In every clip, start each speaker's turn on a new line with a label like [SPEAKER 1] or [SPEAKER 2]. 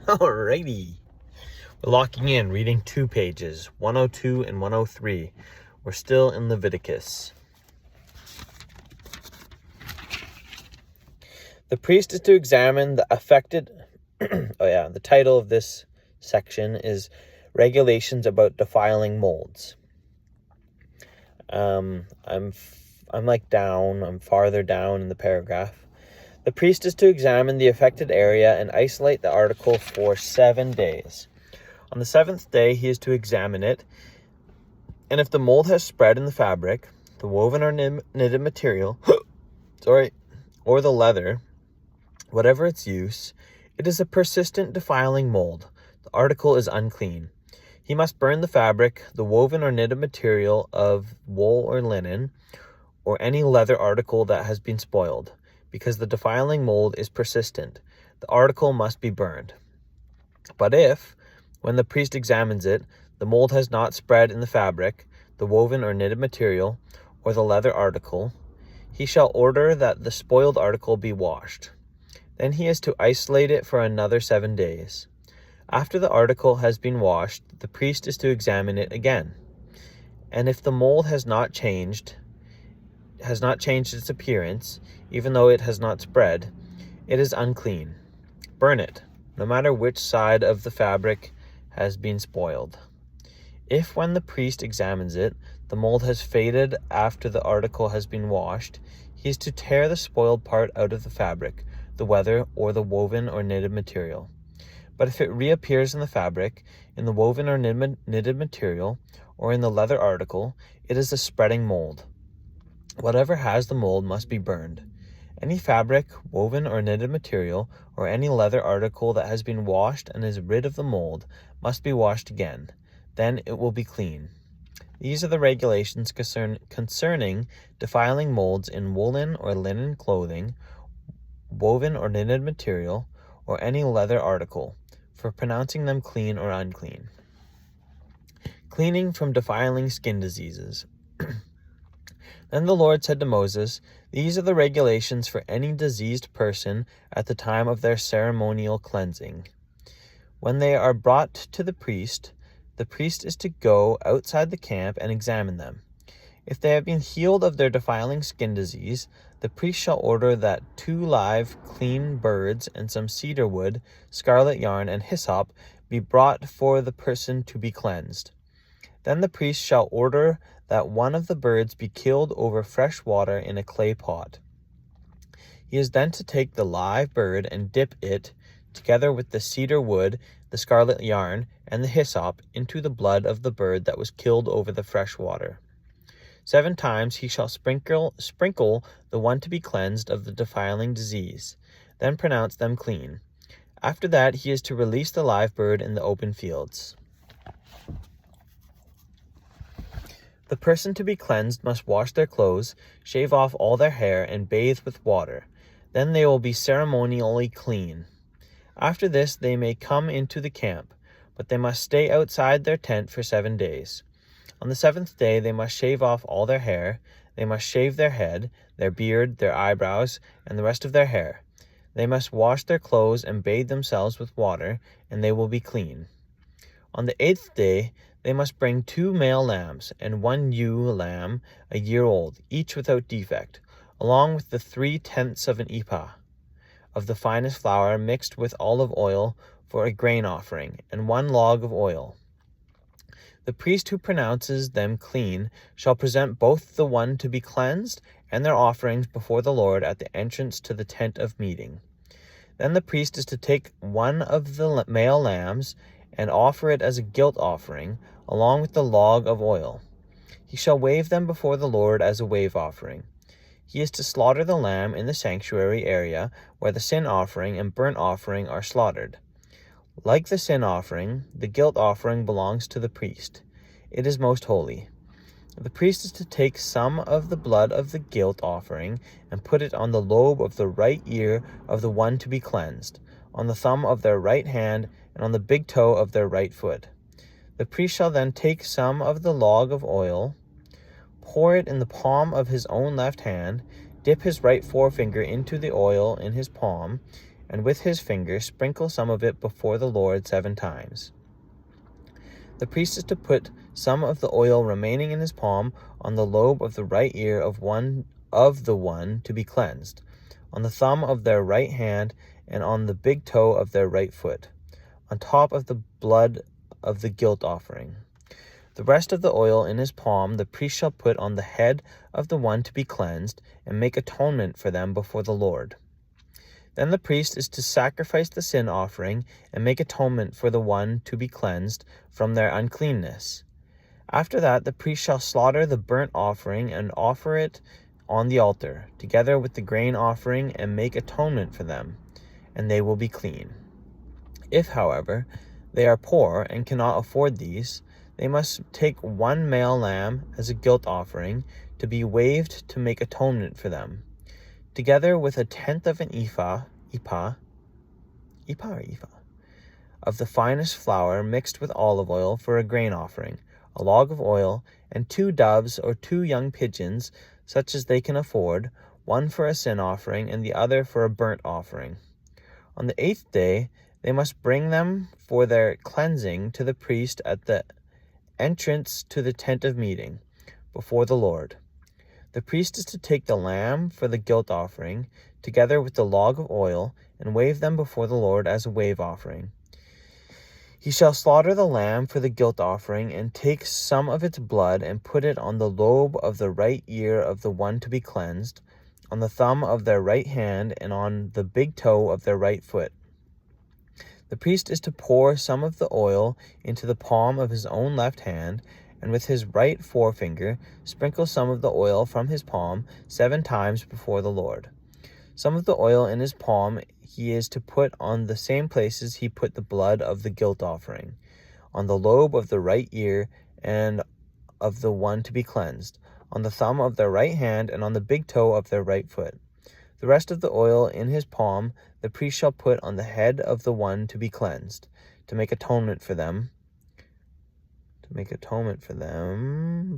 [SPEAKER 1] Alrighty. We're locking in, reading 2 pages, 102 and 103. We're still in Leviticus. The priest is to examine the affected... the title of this section is Regulations About Defiling Molds. I'm farther down in the paragraph. The priest is to examine the affected area and isolate the article for 7 days. On the 7th day, he is to examine it, and if the mold has spread in the fabric, the woven or knitted material, or the leather, whatever its use, it is a persistent defiling mold. The article is unclean. He must burn the fabric, the woven or knitted material of wool or linen, or any leather article that has been spoiled. Because the defiling mold is persistent, the article must be burned. But if, when the priest examines it, the mold has not spread in the fabric, the woven or knitted material, or the leather article, he shall order that the spoiled article be washed. Then he is to isolate it for another 7 days. After the article has been washed, the priest is to examine it again. And if the mold has not changed its appearance, even though it has not spread, it is unclean. Burn it, no matter which side of the fabric has been spoiled. If when the priest examines it, the mold has faded after the article has been washed, he is to tear the spoiled part out of the fabric, the leather, or the woven or knitted material. But if it reappears in the fabric, in the woven or knitted material, or in the leather article, it is a spreading mold. Whatever has the mold must be burned. Any fabric, woven or knitted material, or any leather article that has been washed and is rid of the mold must be washed again. Then it will be clean. These are the regulations concerning defiling molds in woolen or linen clothing, woven or knitted material, or any leather article, for pronouncing them clean or unclean. Cleaning from defiling skin diseases. Then the Lord said to Moses, "These are the regulations for any diseased person at the time of their ceremonial cleansing. When they are brought to the priest is to go outside the camp and examine them. If they have been healed of their defiling skin disease, the priest shall order that 2 live, clean birds and some cedar wood, scarlet yarn, and hyssop be brought for the person to be cleansed. Then the priest shall order that one of the birds be killed over fresh water in a clay pot. He is then to take the live bird and dip it, together with the cedar wood, the scarlet yarn, and the hyssop, into the blood of the bird that was killed over the fresh water. 7 times he shall sprinkle the one to be cleansed of the defiling disease, then pronounce them clean. After that he is to release the live bird in the open fields. The person to be cleansed must wash their clothes, shave off all their hair, and bathe with water. Then they will be ceremonially clean. After this they may come into the camp, but they must stay outside their tent for 7 days. On the 7th day they must shave off all their hair. They must shave their head, their beard, their eyebrows, and the rest of their hair. They must wash their clothes and bathe themselves with water, and they will be clean. On the 8th day they must bring 2 male lambs and 1 ewe lamb a year old, each without defect, along with the 3/10 of an ephah of the finest flour mixed with olive oil for a grain offering, and 1 log of oil. The priest who pronounces them clean shall present both the one to be cleansed and their offerings before the Lord at the entrance to the tent of meeting. Then the priest is to take one of the male lambs and offer it as a guilt offering, along with the log of oil. He shall wave them before the Lord as a wave offering. He is to slaughter the lamb in the sanctuary area where the sin offering and burnt offering are slaughtered. Like the sin offering, the guilt offering belongs to the priest. It is most holy. The priest is to take some of the blood of the guilt offering and put it on the lobe of the right ear of the one to be cleansed, on the thumb of their right hand, and on the big toe of their right foot. The priest shall then take some of the log of oil, pour it in the palm of his own left hand, dip his right forefinger into the oil in his palm, and with his finger sprinkle some of it before the Lord 7 times. The priest is to put some of the oil remaining in his palm on the lobe of the right ear of the one to be cleansed, on the thumb of their right hand, and on the big toe of their right foot, on top of the blood of the guilt offering. The rest of the oil in his palm the priest shall put on the head of the one to be cleansed, and make atonement for them before the Lord. Then the priest is to sacrifice the sin offering and make atonement for the one to be cleansed from their uncleanness. After that, the priest shall slaughter the burnt offering and offer it on the altar, together with the grain offering, and make atonement for them, and they will be clean. If, however, they are poor and cannot afford these, they must take 1 male lamb as a guilt offering to be waved to make atonement for them, together with 1/10 of an ephah of the finest flour mixed with olive oil for a grain offering, a log of oil, and 2 doves or 2 young pigeons, such as they can afford, one for a sin offering and the other for a burnt offering. On the 8th day they must bring them for their cleansing to the priest at the entrance to the tent of meeting, before the Lord. The priest is to take the lamb for the guilt offering, together with the log of oil, and wave them before the Lord as a wave offering. He shall slaughter the lamb for the guilt offering, and take some of its blood, and put it on the lobe of the right ear of the one to be cleansed, on the thumb of their right hand, and on the big toe of their right foot. The priest is to pour some of the oil into the palm of his own left hand, and with his right forefinger sprinkle some of the oil from his palm 7 times before the Lord. Some of the oil in his palm he is to put on the same places he put the blood of the guilt offering, on the lobe of the right ear and of the one to be cleansed, on the thumb of their right hand, and on the big toe of their right foot. The rest of the oil in his palm the priest shall put on the head of the one to be cleansed, to make atonement for them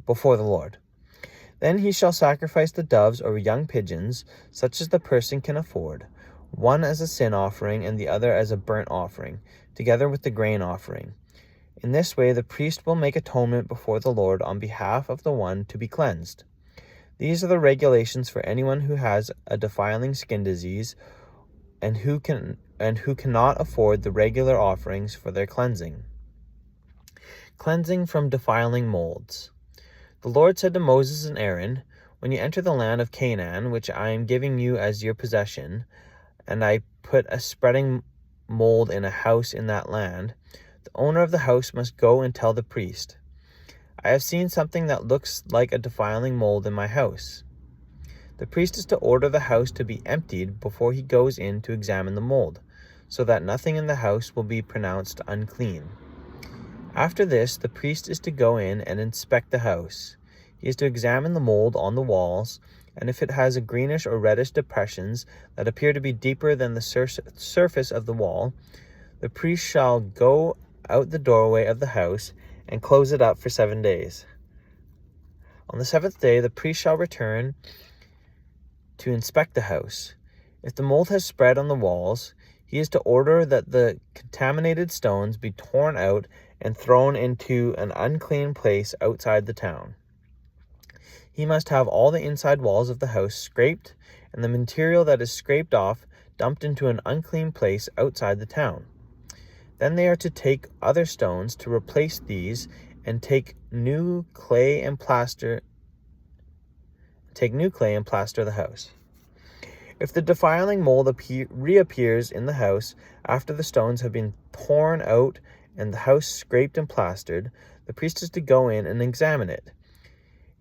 [SPEAKER 1] before the Lord. Then he shall sacrifice the doves or young pigeons, such as the person can afford, one as a sin offering and the other as a burnt offering, together with the grain offering. In this way the priest will make atonement before the Lord on behalf of the one to be cleansed. These are the regulations for anyone who has a defiling skin disease and who cannot afford the regular offerings for their cleansing. Cleansing from defiling molds. The Lord said to Moses and Aaron, "When you enter the land of Canaan, which I am giving you as your possession, and I put a spreading mold in a house in that land, the owner of the house must go and tell the priest, 'I have seen something that looks like a defiling mold in my house.' The priest is to order the house to be emptied before he goes in to examine the mold, so that nothing in the house will be pronounced unclean. After this, the priest is to go in and inspect the house. He is to examine the mold on the walls, and if it has a greenish or reddish depressions that appear to be deeper than the surface of the wall, the priest shall go out the doorway of the house and close it up for 7 days. On the 7th day, the priest shall return to inspect the house. If the mold has spread on the walls, he is to order that the contaminated stones be torn out and thrown into an unclean place outside the town. He must have all the inside walls of the house scraped, and the material that is scraped off dumped into an unclean place outside the town. Then they are to take other stones to replace these, and take new clay and plaster the house. If the defiling mold reappears in the house after the stones have been torn out and the house scraped and plastered, the priest is to go in and examine it.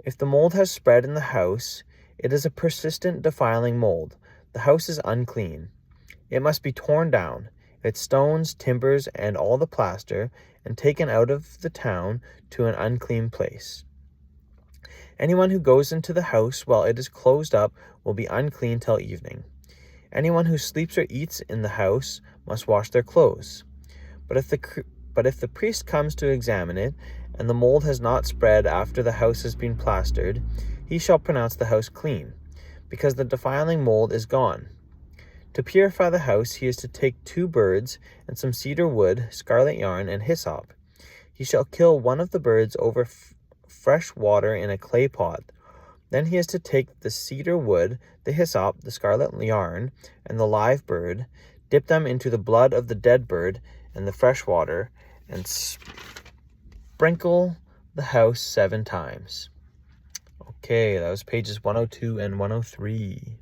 [SPEAKER 1] If the mold has spread in the house, it is a persistent defiling mold. The house is unclean. It must be torn down, its stones, timbers, and all the plaster, and taken out of the town to an unclean place. Anyone who goes into the house while it is closed up will be unclean till evening. Anyone who sleeps or eats in the house must wash their clothes. But if the priest comes to examine it, and the mold has not spread after the house has been plastered, he shall pronounce the house clean, because the defiling mold is gone. To purify the house, he is to take 2 birds and some cedar wood, scarlet yarn, and hyssop. He shall kill one of the birds over fresh water in a clay pot. Then he is to take the cedar wood, the hyssop, the scarlet yarn, and the live bird, dip them into the blood of the dead bird and the fresh water, and sprinkle the house 7 times. Okay, that was pages 102 and 103.